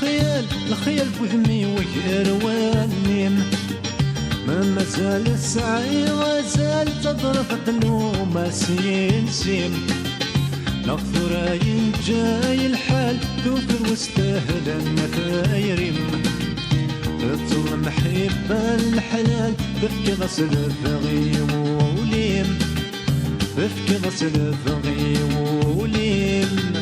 الخيال بوذمي ويروانيم ما مازال السعي غزال تضرب النوم سيم نغفر جاي الحال ذوفر واستاهل النفايريم تظلم حب الحلال بفكي غسل الثغي وليم بفكي غسل الثغي وليم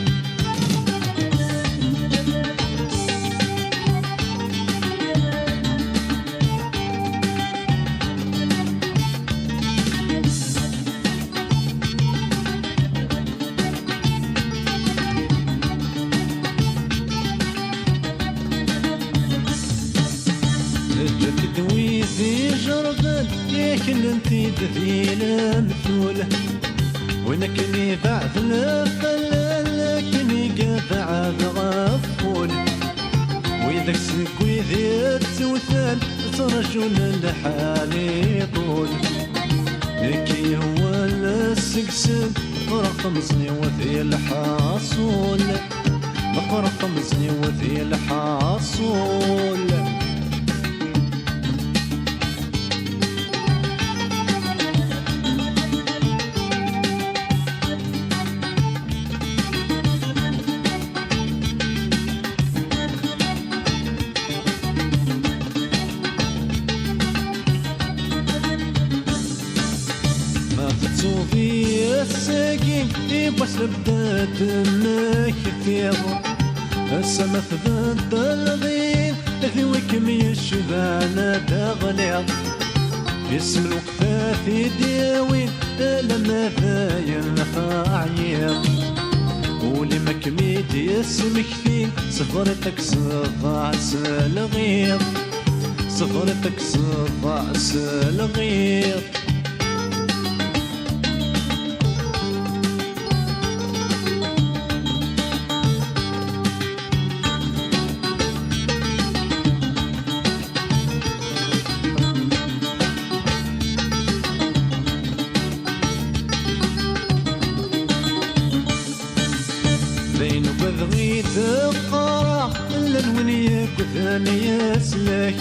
تدوي في جربان لكن انتي تذيل مثول ونكني بعد الفلان لكني قاطع بغفول وإذا كسك وإذا توثان ترجون الحالي طول لكي هو السكسن رقمصني وذي الحاصول رقمصني وذي الحاصول صوفي الساقين يبس بدات مكثير السما ثبت الغيب ذويكم يشبعنا تغليظ اسم الوقفات دياوين لما ذاين عياض ولي ما كميت اسمك فين صفرتك صفع الغيظ صفرتك صفع الغيظ بين بذغي تقرا للونيك وثاني يسلك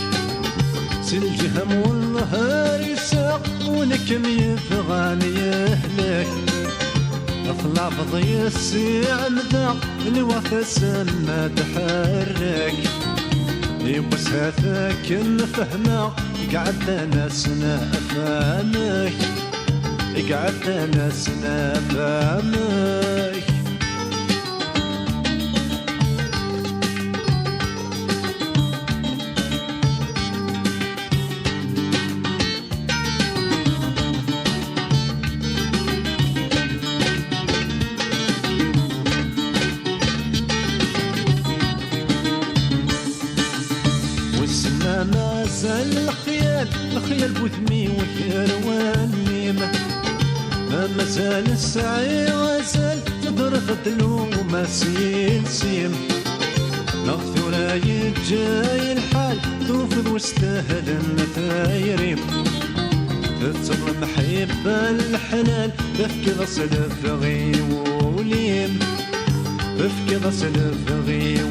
سلجهم والنهار يساق ونكم يفغان يهلك اطلع بضي الساعة مدى الوفا ما تحرك يبس هاثاك نفهمه يقعد ناسنا افهمك يقعد ناسنا افهمك ما زال الخيال بوثمي ويرواني ما مازال السعي غزال تضرب النوم سيم نغفر جاي الحال توفر واستاهل النفايريم تظلم حب الحلال بفكي غسل الثغي وليم بفكي غسل الثغي